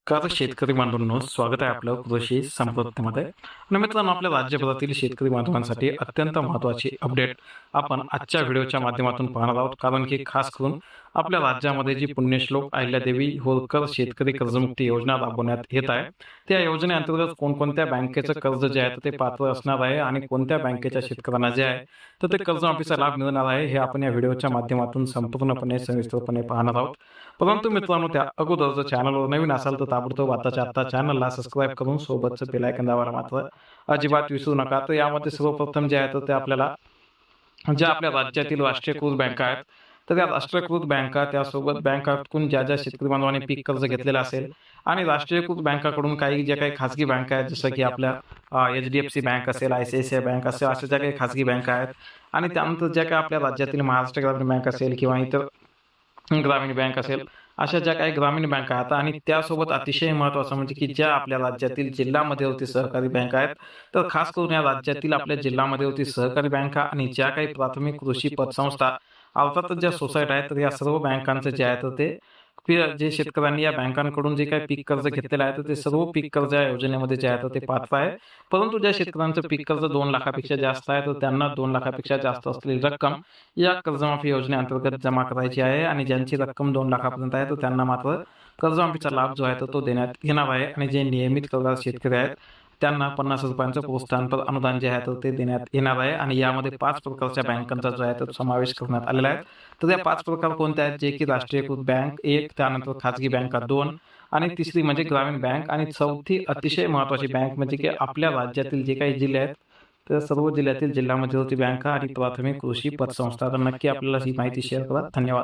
नमस्कार शेतकरी बांधवांनो, स्वागत आहे आपलं कृषी संपत्तीमध्ये. आणि मित्रांनो, आपल्या राज्यभरातील शेतकरी बांधवांसाठी अत्यंत महत्त्वाची अपडेट आपण आजच्या व्हिडिओच्या माध्यमातून पाहणार आहोत. कारण की खास करून आपल्या राज्यामध्ये जी पुण्यश्लोक अहिल्यादेवी होळकर शेतकरी कर्जमुक्ती योजना राबवण्यात येत आहे, त्या योजनेअंतर्गत कोणकोणत्या बँकेचं कर्ज जे आहे ते पात्र असणार आहे आणि कोणत्या बँकेच्या शेतकऱ्यांना जे आहे तर ते कर्जमाफीचा लाभ मिळणार आहे, हे आपण या व्हिडिओच्या माध्यमातून संपूर्णपणे सविस्तरपणे पाहणार आहोत. परंतु मित्रांनो, त्या अगोदर जर चॅनलवर नवीन असाल तर ताबडतोब आताच्या आत्ता चॅनलला सबस्क्राईब करून सोबतचं बेल आयकॉन दाबायला मात्र अजिबात विसरू नका. तर यामध्ये सर्वप्रथम जे आहे तर ते आपल्याला ज्या आपल्या राज्यातील राष्ट्रीयकृत बँका आहेत, तर त्या राष्ट्रीयकृत बँका त्यासोबत बँकातून ज्या ज्या शेतकरी बांधवांनी पीक कर्ज घेतलेलं असेल आणि राष्ट्रीयकृत बँकाकडून काही ज्या काही खाजगी बँका आहेत, जसं की आपल्या HDFC बँक असेल, ICICI बँक असेल, अशा ज्या काही खाजगी बँका आहेत आणि त्यानंतर ज्या काही आपल्या राज्यातील महाराष्ट्र ग्रामीण बँक असेल किंवा इतर ग्रामीण बँक असेल, अशा ज्या काही ग्रामीण बँका आहेत आणि त्यासोबत अतिशय महत्त्वाचं म्हणजे की ज्या आपल्या राज्यातील जिल्हा मध्यवर्ती सहकारी बँका आहेत, तर खास करून या राज्यातील आपल्या जिल्हा मध्यवर्ती सहकारी बँका आणि ज्या काही प्राथमिक कृषी पतसंस्था अर्थातच ज्या सोसायट्या आहेत, तर या सर्व बँकांचं जे आहे तर ते जे शेतकऱ्यांनी या बँकांकडून जे काही पीक कर्ज घेतलेलं आहे तर ते सर्व पीक कर्ज या योजनेमध्ये जे आहे तर ते पात्र आहे. परंतु ज्या शेतकऱ्यांचं पीक कर्ज 2 लाखापेक्षा जास्त आहे, तर त्यांना 2 लाखापेक्षा जास्त असलेली रक्कम या कर्जमाफी योजनेअंतर्गत जमा करायची आहे आणि ज्यांची रक्कम 2 लाखापर्यंत आहे तर त्यांना मात्र कर्जमाफीचा लाभ जो आहे तो देण्यात येणार आहे. आणि जे नियमित कर्जदार शेतकरी आहेत त्यांना 50,000 रुपयांचं प्रोत्साहनपर अनुदान जे आहे तर ते देण्यात येणार आहे. आणि यामध्ये 5 प्रकारच्या बँकांचा जो आहे तो समावेश करण्यात आलेला आहे. तर या 5 प्रकार कोणत्या आहेत, जे की राष्ट्रीयकृत बँक 1, त्यानंतर खाजगी बँका 2 आणि तिसरी म्हणजे ग्रामीण बँक आणि चौथी अतिशय महत्त्वाची बँक म्हणजे की आपल्या राज्यातील जे काही जिल्हे आहेत तर सर्व जिल्ह्यातील जिल्हा मध्यवर्ती बँका आणि प्राथमिक कृषी पतसंस्था. तर नक्की आपल्याला ही माहिती शेअर करा. धन्यवाद.